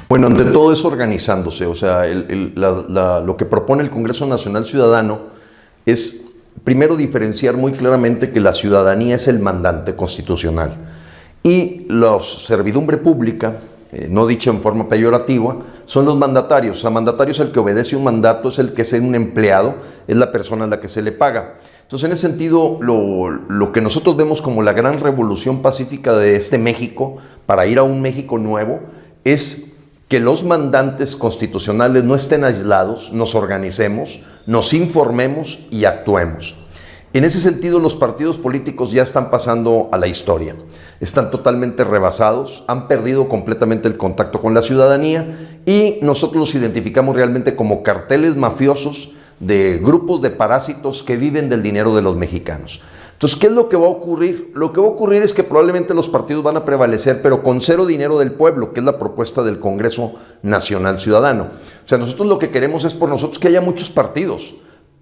Bueno, ante todo es organizándose, o sea, lo que propone el Congreso Nacional Ciudadano es, primero, diferenciar muy claramente que la ciudadanía es el mandante constitucional y la servidumbre pública, no dicha en forma peyorativa, son los mandatarios. O sea, mandatario es el que obedece un mandato, es el que es un empleado, es la persona a la que se le paga. Entonces, en ese sentido, lo que nosotros vemos como la gran revolución pacífica de este México, para ir a un México nuevo, es que los mandantes constitucionales no estén aislados, nos organicemos, nos informemos y actuemos. En ese sentido, los partidos políticos ya están pasando a la historia. Están totalmente rebasados, han perdido completamente el contacto con la ciudadanía y nosotros los identificamos realmente como carteles mafiosos de grupos de parásitos que viven del dinero de los mexicanos. Entonces, ¿qué es lo que va a ocurrir? Lo que va a ocurrir es que probablemente los partidos van a prevalecer, pero con cero dinero del pueblo, que es la propuesta del Congreso Nacional Ciudadano. O sea, nosotros lo que queremos es por nosotros que haya muchos partidos,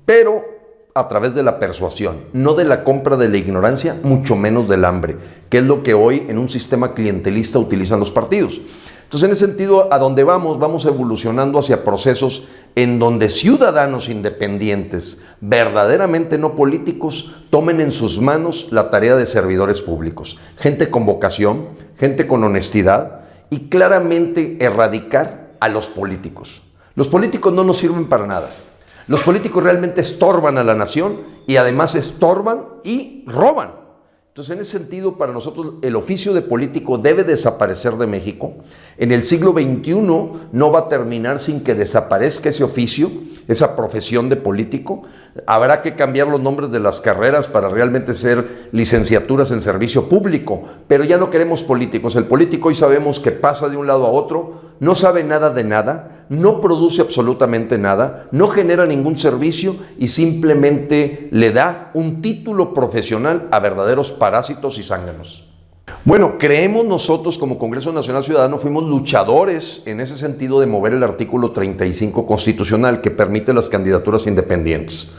pero a través de la persuasión, no de la compra de la ignorancia, mucho menos del hambre, que es lo que hoy en un sistema clientelista utilizan los partidos. Entonces, en ese sentido, a donde vamos evolucionando hacia procesos en donde ciudadanos independientes, verdaderamente no políticos, tomen en sus manos la tarea de servidores públicos. Gente con vocación, gente con honestidad y claramente erradicar a los políticos. Los políticos no nos sirven para nada. Los políticos realmente estorban a la nación y además estorban y roban. Entonces, en ese sentido, para nosotros el oficio de político debe desaparecer de México. En el siglo XXI no va a terminar sin que desaparezca ese oficio, esa profesión de político. Habrá que cambiar los nombres de las carreras para realmente ser licenciaturas en servicio público, pero ya no queremos políticos. El político hoy sabemos que pasa de un lado a otro, no sabe nada de nada, no produce absolutamente nada, no genera ningún servicio y simplemente le da un título profesional a verdaderos parásitos y zánganos. Bueno, creemos nosotros como Congreso Nacional Ciudadano, fuimos luchadores en ese sentido de mover el artículo 35 constitucional que permite las candidaturas independientes.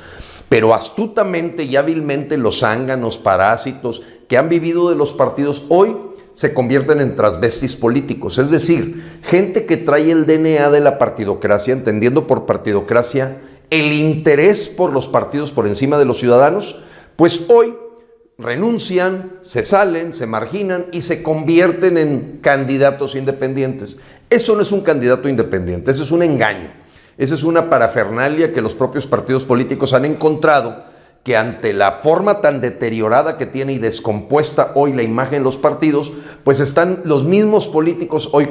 Pero astutamente y hábilmente los zánganos, parásitos que han vivido de los partidos hoy se convierten en transvestis políticos, es decir, gente que trae el DNA de la partidocracia, entendiendo por partidocracia el interés por los partidos por encima de los ciudadanos, pues hoy renuncian, se salen, se marginan y se convierten en candidatos independientes. Eso no es un candidato independiente, eso es un engaño, esa es una parafernalia que los propios partidos políticos han encontrado, que ante la forma tan deteriorada que tiene y descompuesta hoy la imagen de los partidos, pues están los mismos políticos hoy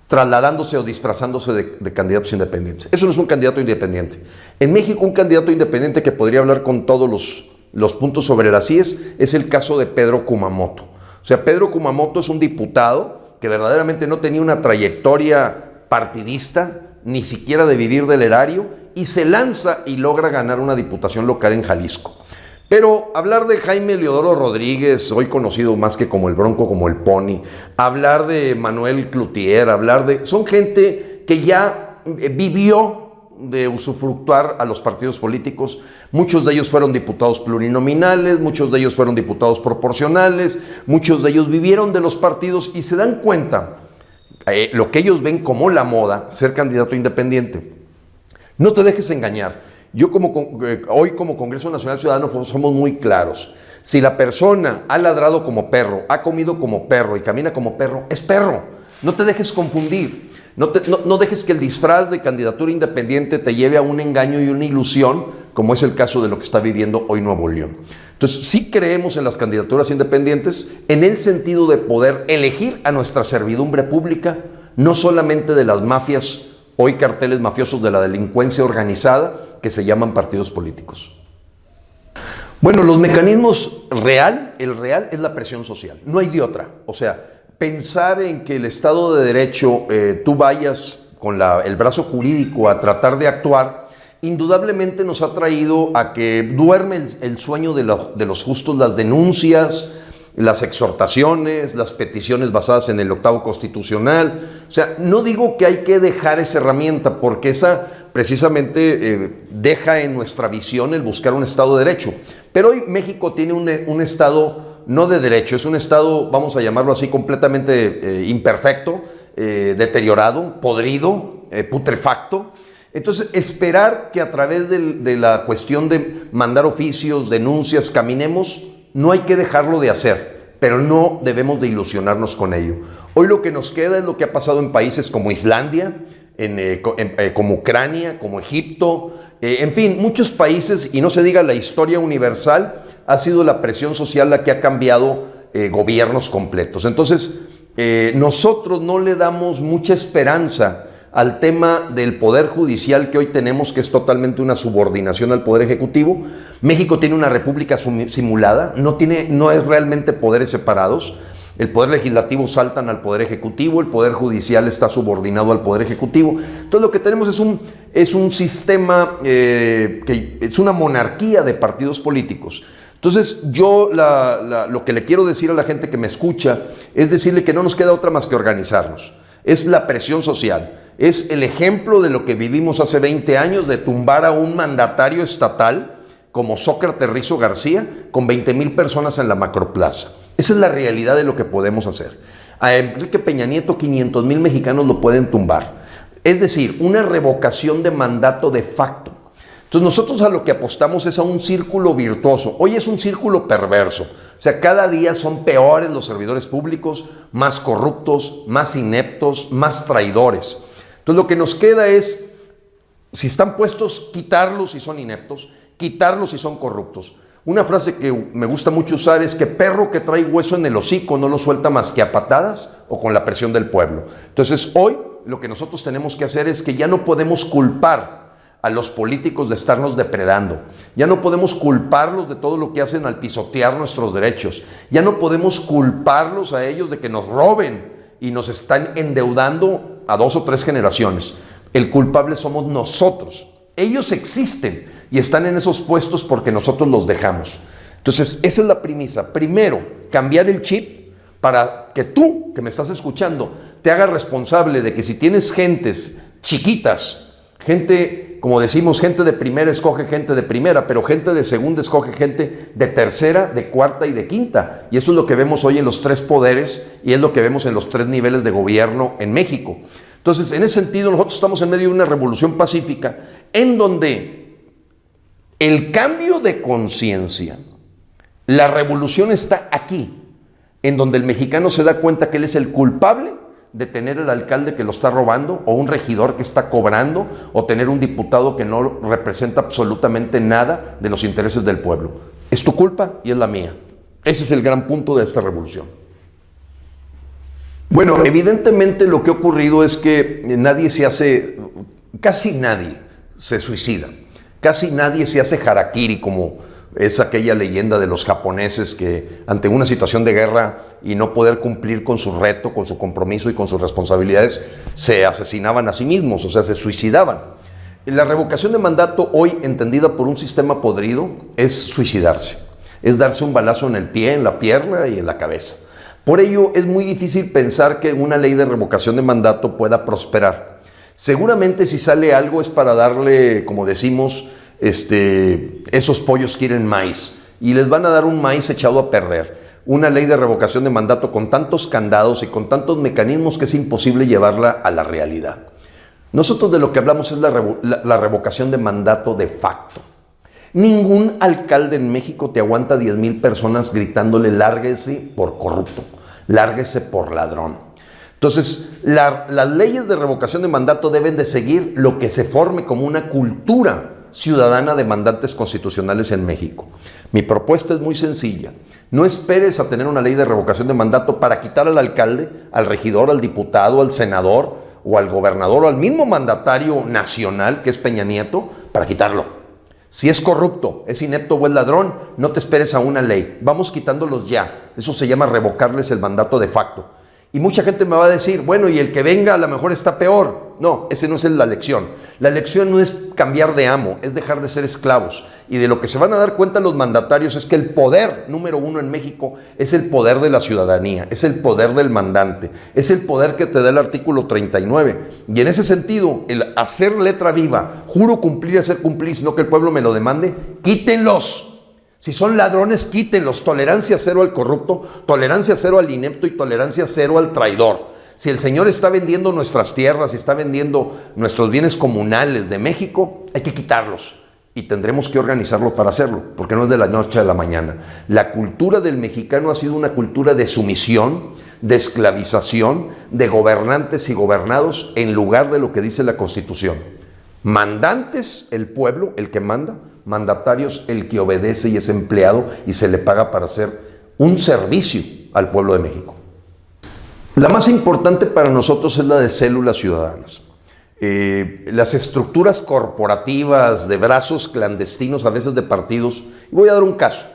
trasladándose o disfrazándose de candidatos independientes. Eso no es un candidato independiente. En México, un candidato independiente que podría hablar con todos los puntos sobre las IES es el caso de Pedro Kumamoto. O sea, Pedro Kumamoto es un diputado que verdaderamente no tenía una trayectoria partidista, ni siquiera de vivir del erario, y se lanza y logra ganar una diputación local en Jalisco. Pero hablar de Jaime Leodoro Rodríguez, hoy conocido más que como el Bronco, como el Pony, hablar de Manuel Cloutier, son gente que ya vivió de usufructuar a los partidos políticos. Muchos de ellos fueron diputados plurinominales, muchos de ellos fueron diputados proporcionales, muchos de ellos vivieron de los partidos y se dan cuenta lo que ellos ven como la moda, ser candidato independiente. No te dejes engañar. Yo hoy como Congreso Nacional Ciudadano somos muy claros. Si la persona ha ladrado como perro, ha comido como perro y camina como perro, es perro. No te dejes confundir. No dejes que el disfraz de candidatura independiente te lleve a un engaño y una ilusión, como es el caso de lo que está viviendo hoy Nuevo León. Entonces, sí creemos en las candidaturas independientes en el sentido de poder elegir a nuestra servidumbre pública, no solamente de las mafias, hoy carteles mafiosos de la delincuencia organizada, que se llaman partidos políticos. Bueno, los mecanismos el real es la presión social, no hay de otra. O sea, pensar en que el Estado de Derecho, tú vayas con el brazo jurídico a tratar de actuar, indudablemente nos ha traído a que duerme el sueño de los justos, las denuncias, las exhortaciones, las peticiones basadas en el 8º constitucional. O sea, no digo que hay que dejar esa herramienta, porque esa precisamente deja en nuestra visión el buscar un Estado de Derecho. Pero hoy México tiene un Estado no de derecho, es un Estado, vamos a llamarlo así, completamente imperfecto, deteriorado, podrido, putrefacto. Entonces, esperar que a través de la cuestión de mandar oficios, denuncias, caminemos, no hay que dejarlo de hacer, pero no debemos de ilusionarnos con ello. Hoy lo que nos queda es lo que ha pasado en países como Islandia, como Ucrania, como Egipto, en fin, muchos países, y no se diga la historia universal, ha sido la presión social la que ha cambiado gobiernos completos. Entonces, nosotros no le damos mucha esperanza al tema del poder judicial que hoy tenemos, que es totalmente una subordinación al poder ejecutivo. México tiene una república simulada, no es realmente poderes separados. El poder legislativo saltan al poder ejecutivo, el poder judicial está subordinado al poder ejecutivo. Entonces lo que tenemos es un sistema que es una monarquía de partidos políticos. Entonces yo lo que le quiero decir a la gente que me escucha es decirle que no nos queda otra más que organizarnos. Es la presión social, es el ejemplo de lo que vivimos hace 20 años, de tumbar a un mandatario estatal como Sócrates Rizo García con 20,000 personas en la Macroplaza. Esa es la realidad de lo que podemos hacer. A Enrique Peña Nieto 500,000 mexicanos lo pueden tumbar. Es decir, una revocación de mandato de facto. Entonces nosotros a lo que apostamos es a un círculo virtuoso. Hoy es un círculo perverso. O sea, cada día son peores los servidores públicos, más corruptos, más ineptos, más traidores. Entonces lo que nos queda es, si están puestos, quitarlos si son ineptos, quitarlos si son corruptos. Una frase que me gusta mucho usar es que perro que trae hueso en el hocico no lo suelta más que a patadas o con la presión del pueblo. Entonces hoy lo que nosotros tenemos que hacer es que ya no podemos culpar a los políticos de estarnos depredando. Ya no podemos culparlos de todo lo que hacen al pisotear nuestros derechos. Ya no podemos culparlos a ellos de que nos roben y nos están endeudando a 2 o 3 generaciones. El culpable somos nosotros. Ellos existen y están en esos puestos porque nosotros los dejamos. Entonces, esa es la premisa. Primero, cambiar el chip para que tú, que me estás escuchando, te hagas responsable de que si tienes gentes chiquitas, gente, como decimos, gente de primera escoge gente de primera, pero gente de segunda escoge gente de tercera, de cuarta y de quinta. Y eso es lo que vemos hoy en los 3 poderes y es lo que vemos en los 3 niveles de gobierno en México. Entonces, en ese sentido, nosotros estamos en medio de una revolución pacífica en donde el cambio de conciencia, la revolución está aquí, en donde el mexicano se da cuenta que él es el culpable de tener el alcalde que lo está robando, o un regidor que está cobrando, o tener un diputado que no representa absolutamente nada de los intereses del pueblo. Es tu culpa y es la mía. Ese es el gran punto de esta revolución. Bueno, evidentemente lo que ha ocurrido es que casi nadie se suicida. Casi nadie se hace harakiri, como es aquella leyenda de los japoneses que ante una situación de guerra y no poder cumplir con su reto, con su compromiso y con sus responsabilidades, se asesinaban a sí mismos, o sea, se suicidaban. La revocación de mandato hoy, entendida por un sistema podrido, es suicidarse. Es darse un balazo en el pie, en la pierna y en la cabeza. Por ello, es muy difícil pensar que una ley de revocación de mandato pueda prosperar. Seguramente si sale algo es para darle, como decimos, esos pollos quieren maíz y les van a dar un maíz echado a perder. Una ley de revocación de mandato con tantos candados y con tantos mecanismos que es imposible llevarla a la realidad. Nosotros de lo que hablamos es la revocación de mandato de facto. Ningún alcalde en México te aguanta 10,000 personas gritándole lárguese por corrupto, lárguese por ladrón. Entonces, las leyes de revocación de mandato deben de seguir lo que se forme como una cultura ciudadana de mandantes constitucionales en México. Mi propuesta es muy sencilla. No esperes a tener una ley de revocación de mandato para quitar al alcalde, al regidor, al diputado, al senador o al gobernador o al mismo mandatario nacional que es Peña Nieto, para quitarlo. Si es corrupto, es inepto o es ladrón, no te esperes a una ley. Vamos quitándolos ya. Eso se llama revocarles el mandato de facto. Y mucha gente me va a decir, bueno, y el que venga a lo mejor está peor. No, esa no es la lección. La lección no es cambiar de amo, es dejar de ser esclavos. Y de lo que se van a dar cuenta los mandatarios es que el poder número 1 en México es el poder de la ciudadanía, es el poder del mandante, es el poder que te da el artículo 39. Y en ese sentido, el hacer letra viva, juro cumplir y hacer cumplir, sino que el pueblo me lo demande, quítenlos. Si son ladrones, quítenlos. Tolerancia cero al corrupto, tolerancia cero al inepto y tolerancia cero al traidor. Si el señor está vendiendo nuestras tierras y está vendiendo nuestros bienes comunales de México, hay que quitarlos. Y tendremos que organizarlo para hacerlo, porque no es de la noche a la mañana. La cultura del mexicano ha sido una cultura de sumisión, de esclavización, de gobernantes y gobernados, en lugar de lo que dice la Constitución. Mandantes, el pueblo, el que manda; mandatarios, el que obedece y es empleado y se le paga para hacer un servicio al pueblo de México. La más importante para nosotros es la de células ciudadanas. Las estructuras corporativas de brazos clandestinos, a veces de partidos, y voy a dar un caso: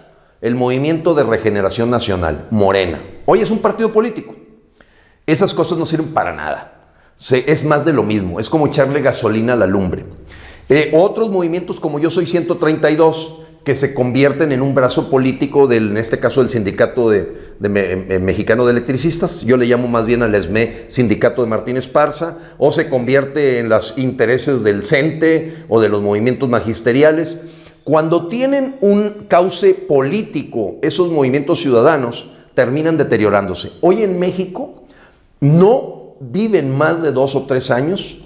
el Movimiento de Regeneración Nacional, Morena. Hoy es un partido político. Esas cosas no sirven para nada. Es más de lo mismo, es como echarle gasolina a la lumbre. Otros movimientos como Yo Soy 132, que se convierten en un brazo político en este caso del Sindicato Mexicano de Electricistas, yo le llamo más bien al ESME, Sindicato de Martín Esparza, o se convierte en los intereses del CENTE o de los movimientos magisteriales. Cuando tienen un cauce político, esos movimientos ciudadanos terminan deteriorándose. Hoy en México no viven más de 2 o 3 años,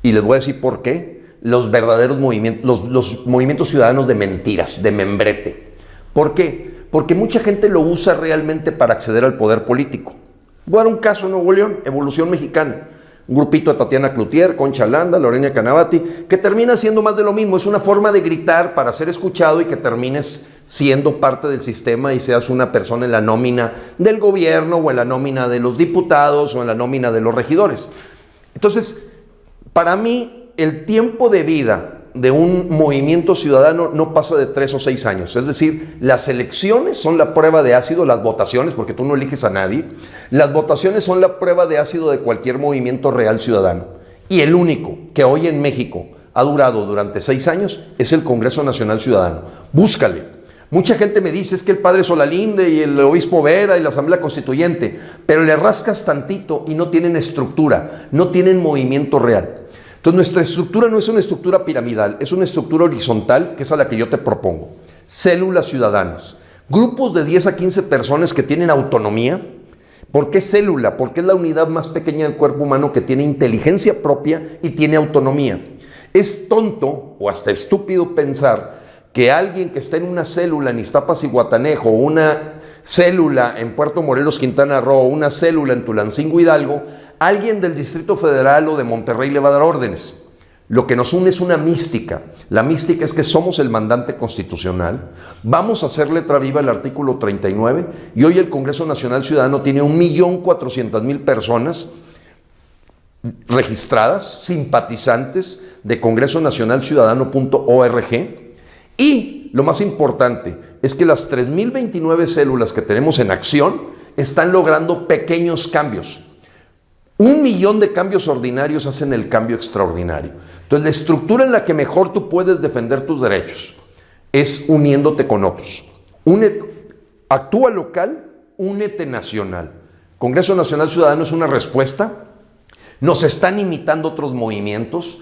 y les voy a decir por qué, los verdaderos movimientos, los movimientos ciudadanos de mentiras, de membrete. ¿Por qué? Porque mucha gente lo usa realmente para acceder al poder político. Voy a dar un caso en Nuevo León, Evolución Mexicana. Un grupito de Tatiana Cloutier, Concha Landa, Lorena Canavati, que termina siendo más de lo mismo. Es una forma de gritar para ser escuchado y que termines siendo parte del sistema y seas una persona en la nómina del gobierno o en la nómina de los diputados o en la nómina de los regidores. Entonces, para mí, el tiempo de vida de un movimiento ciudadano no pasa de 3 o 6 años. Es decir, las elecciones son la prueba de ácido, las votaciones, porque tú no eliges a nadie, las votaciones son la prueba de ácido de cualquier movimiento real ciudadano. Y el único que hoy en México ha durado durante 6 años es el Congreso Nacional Ciudadano. Búscale. Mucha gente me dice, es que el padre Solalinde y el obispo Vera y la Asamblea Constituyente, pero le rascas tantito y no tienen estructura, no tienen movimiento real. Entonces, nuestra estructura no es una estructura piramidal, es una estructura horizontal, que es a la que yo te propongo. Células ciudadanas, grupos de 10 a 15 personas que tienen autonomía. ¿Por qué célula? Porque es la unidad más pequeña del cuerpo humano que tiene inteligencia propia y tiene autonomía. Es tonto o hasta estúpido pensar que alguien que está en una célula en Iztapas y Guatanejo, una célula en Puerto Morelos, Quintana Roo, una célula en Tulancingo, Hidalgo, alguien del Distrito Federal o de Monterrey le va a dar órdenes. Lo que nos une es una mística. La mística es que somos el mandante constitucional. Vamos a hacer letra viva el artículo 39 y hoy el Congreso Nacional Ciudadano tiene 1.400.000 personas registradas, simpatizantes de congresonacionalciudadano.org. Y lo más importante es que las 3.029 células que tenemos en acción están logrando pequeños cambios. 1 millón de cambios ordinarios hacen el cambio extraordinario. Entonces, la estructura en la que mejor tú puedes defender tus derechos es uniéndote con otros. Actúa local, únete nacional. Congreso Nacional Ciudadano es una respuesta. Nos están imitando otros movimientos.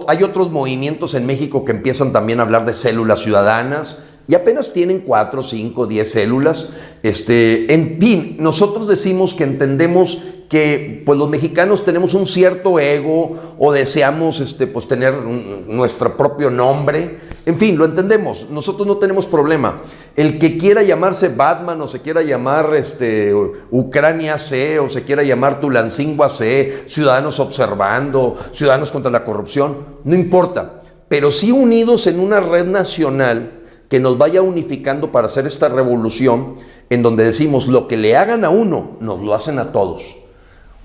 Hay otros movimientos en México que empiezan también a hablar de células ciudadanas y apenas tienen 4, 5, 10 células. En fin, nosotros decimos que entendemos que pues los mexicanos tenemos un cierto ego o deseamos pues tener nuestro propio nombre. En fin, lo entendemos, nosotros no tenemos problema. El que quiera llamarse Batman o se quiera llamar Ucrania AC o se quiera llamar Tulancingo AC, Ciudadanos Observando, Ciudadanos contra la Corrupción, no importa, pero sí unidos en una red nacional que nos vaya unificando para hacer esta revolución en donde decimos lo que le hagan a uno, nos lo hacen a todos.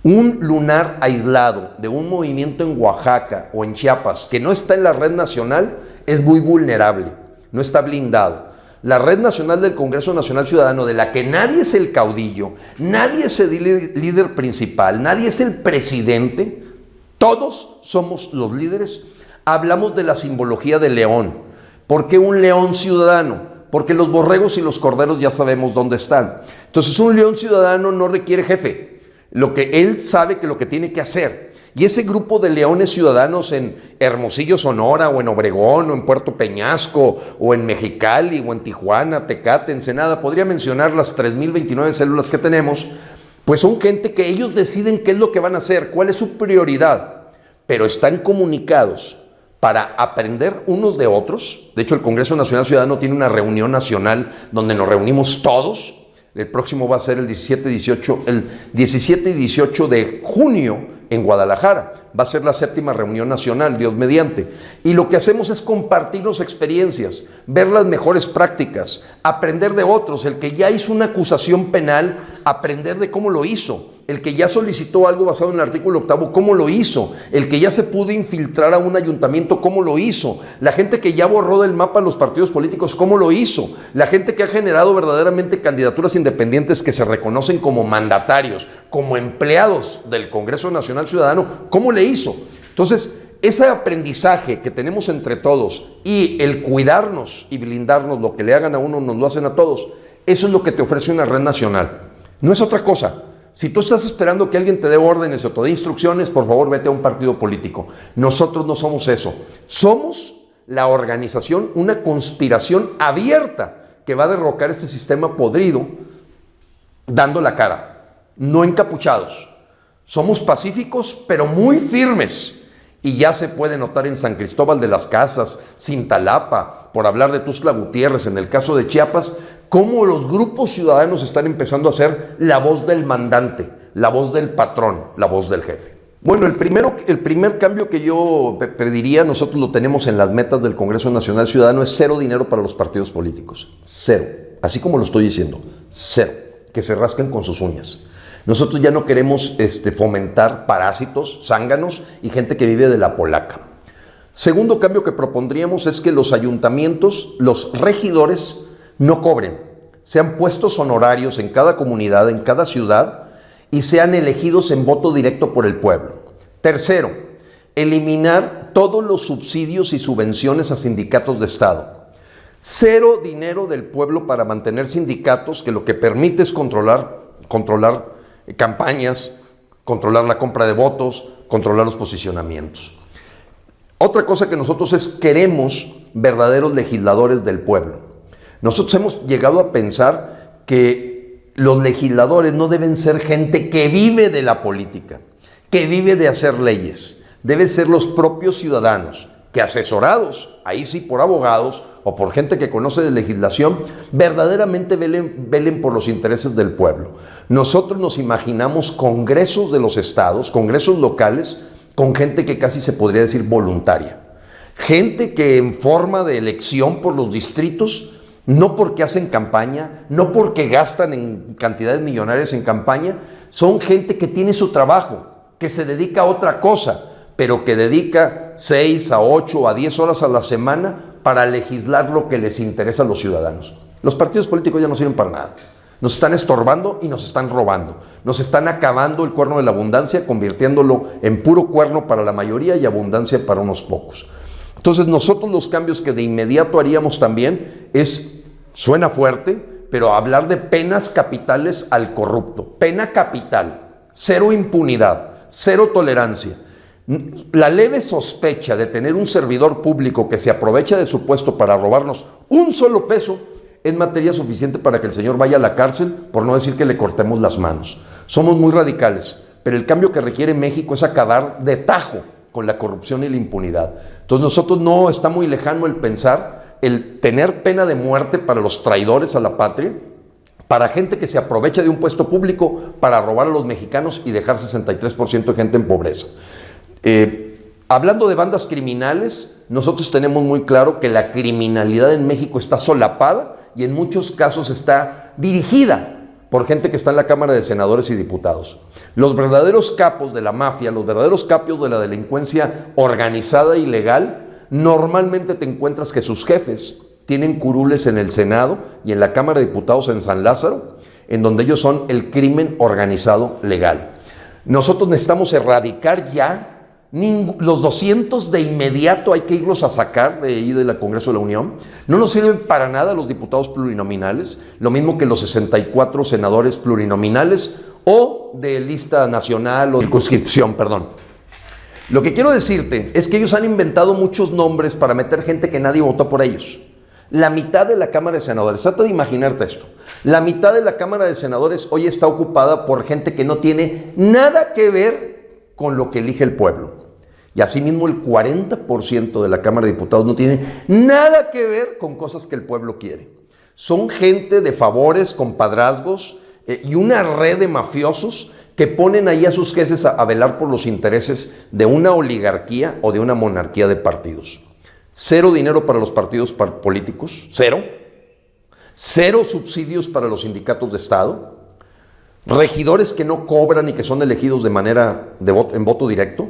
Un lunar aislado de un movimiento en Oaxaca o en Chiapas que no está en la red nacional es muy vulnerable, no está blindado. La red nacional del Congreso Nacional Ciudadano, de la que nadie es el caudillo, nadie es el líder principal, nadie es el presidente, todos somos los líderes. Hablamos de la simbología del león. ¿Por qué un león ciudadano? Porque los borregos y los corderos ya sabemos dónde están. Entonces, un león ciudadano no requiere jefe. Lo que él sabe que lo que tiene que hacer. Y ese grupo de leones ciudadanos en Hermosillo, Sonora, o en Obregón, o en Puerto Peñasco, o en Mexicali, o en Tijuana, Tecate, Ensenada, podría mencionar las 3.029 células que tenemos, Pues son gente que ellos deciden qué es lo que van a hacer, cuál es su prioridad, pero están comunicados para aprender unos de otros. De hecho, el Congreso Nacional Ciudadano tiene una reunión nacional donde nos reunimos todos. El próximo va a ser el 17 y 18 de junio en Guadalajara. Va a ser la 7ª reunión nacional, Dios mediante. Y lo que hacemos es compartirnos experiencias, ver las mejores prácticas, aprender de otros. El que ya hizo una acusación penal, aprender de cómo lo hizo. El que ya solicitó algo basado en el artículo 8, ¿cómo lo hizo? El que ya se pudo infiltrar a un ayuntamiento, ¿cómo lo hizo? La gente que ya borró del mapa los partidos políticos, ¿cómo lo hizo? La gente que ha generado verdaderamente candidaturas independientes que se reconocen como mandatarios, como empleados del Congreso Nacional Ciudadano, ¿cómo le hizo? Entonces, ese aprendizaje que tenemos entre todos y el cuidarnos y blindarnos, lo que le hagan a uno nos lo hacen a todos, eso es lo que te ofrece una red nacional. No es otra cosa. Si tú estás esperando que alguien te dé órdenes o te dé instrucciones, por favor vete a un partido político. Nosotros no somos eso. Somos la organización, una conspiración abierta que va a derrocar este sistema podrido dando la cara, no encapuchados. Somos pacíficos, pero muy firmes. Y ya se puede notar en San Cristóbal de las Casas, Cintalapa, por hablar de Tuxtla Gutiérrez, en el caso de Chiapas, cómo los grupos ciudadanos están empezando a ser la voz del mandante, la voz del patrón, la voz del jefe. Bueno, el primer cambio que yo pediría, nosotros lo tenemos en las metas del Congreso Nacional Ciudadano, es 0 dinero para los partidos políticos. 0. Así como lo estoy diciendo. 0. Que se rasquen con sus uñas. Nosotros ya no queremos fomentar parásitos, zánganos y gente que vive de la polaca. Segundo cambio que propondríamos es que los ayuntamientos, los regidores, no cobren. Sean puestos honorarios en cada comunidad, en cada ciudad, y sean elegidos en voto directo por el pueblo. Tercero, eliminar todos los subsidios y subvenciones a sindicatos de Estado. 0 dinero del pueblo para mantener sindicatos que lo que permite es controlar campañas, controlar la compra de votos, controlar los posicionamientos. Otra cosa que nosotros queremos verdaderos legisladores del pueblo. Nosotros hemos llegado a pensar que los legisladores no deben ser gente que vive de la política, que vive de hacer leyes. Deben ser los propios ciudadanos que, asesorados, ahí sí por abogados o por gente que conoce de legislación, verdaderamente velen por los intereses del pueblo. Nosotros nos imaginamos congresos de los estados, congresos locales, con gente que casi se podría decir voluntaria. Gente que en forma de elección por los distritos, no porque hacen campaña, no porque gastan en cantidades millonarias en campaña, son gente que tiene su trabajo, que se dedica a otra cosa, pero que dedica 6 a 8 a 10 horas a la semana para legislar lo que les interesa a los ciudadanos. Los partidos políticos ya no sirven para nada. Nos están estorbando y nos están robando. Nos están acabando el cuerno de la abundancia, convirtiéndolo en puro cuerno para la mayoría y abundancia para unos pocos. Entonces nosotros los cambios que de inmediato haríamos también suena fuerte, pero hablar de penas capitales al corrupto. Pena capital, 0 impunidad, 0 tolerancia. La leve sospecha de tener un servidor público que se aprovecha de su puesto para robarnos un solo peso es materia suficiente para que el señor vaya a la cárcel, por no decir que le cortemos las manos. Somos muy radicales, pero el cambio que requiere México es acabar de tajo con la corrupción y la impunidad. Entonces nosotros no está muy lejano el pensar, el tener pena de muerte para los traidores a la patria, para gente que se aprovecha de un puesto público para robar a los mexicanos y dejar 63% de gente en pobreza. Hablando de bandas criminales, nosotros tenemos muy claro que la criminalidad en México está solapada y en muchos casos está dirigida por gente que está en la Cámara de Senadores y Diputados. Los verdaderos capos de la mafia, los verdaderos capos de la delincuencia organizada y legal, normalmente te encuentras que sus jefes tienen curules en el Senado y en la Cámara de Diputados en San Lázaro, en donde ellos son el crimen organizado legal. Nosotros necesitamos erradicar ya los 200 de inmediato, hay que irlos a sacar de ahí del Congreso de la Unión. No nos sirven para nada los diputados plurinominales, lo mismo que los 64 senadores plurinominales o de lista nacional o de circunscripción, perdón. Lo que quiero decirte es que ellos han inventado muchos nombres para meter gente que nadie votó por ellos. La mitad de la Cámara de Senadores, trata de imaginarte esto, la mitad de la Cámara de Senadores hoy está ocupada por gente que no tiene nada que ver con lo que elige el pueblo. Y asimismo el 40% de la Cámara de Diputados no tiene nada que ver con cosas que el pueblo quiere. Son gente de favores, compadrazgos y una red de mafiosos que ponen ahí a sus jefes a velar por los intereses de una oligarquía o de una monarquía de partidos. Cero dinero para los partidos políticos, cero. Cero subsidios para los sindicatos de Estado. Regidores que no cobran y que son elegidos de manera en voto directo.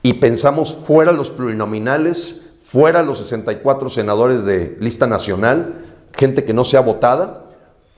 Y pensamos fuera los plurinominales, fuera los 64 senadores de lista nacional, gente que no sea votada.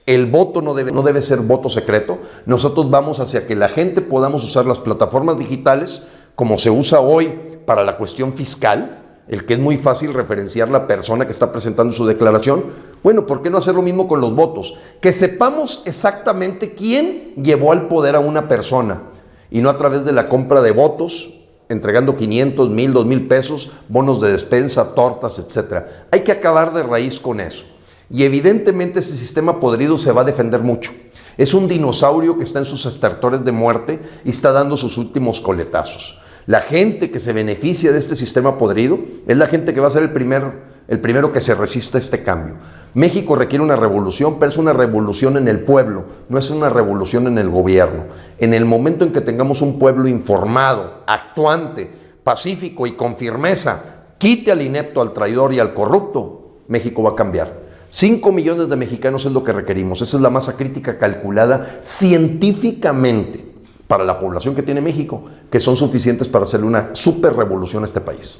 El voto no debe ser voto secreto. Nosotros vamos hacia que la gente podamos usar las plataformas digitales como se usa hoy para la cuestión fiscal, el que es muy fácil referenciar la persona que está presentando su declaración. Bueno, ¿por qué no hacer lo mismo con los votos? Que sepamos exactamente quién llevó al poder a una persona y no a través de la compra de votos, entregando 500, 1000, 2000 pesos, bonos de despensa, tortas, etc. Hay que acabar de raíz con eso. Y evidentemente ese sistema podrido se va a defender mucho. Es un dinosaurio que está en sus estertores de muerte y está dando sus últimos coletazos. La gente que se beneficia de este sistema podrido es la gente que va a ser el primero que se resista a este cambio. México requiere una revolución, pero es una revolución en el pueblo, no es una revolución en el gobierno. En el momento en que tengamos un pueblo informado, actuante, pacífico y con firmeza, quite al inepto, al traidor y al corrupto, México va a cambiar. 5 millones de mexicanos es lo que requerimos. Esa es la masa crítica calculada científicamente para la población que tiene México, que son suficientes para hacerle una super revolución a este país.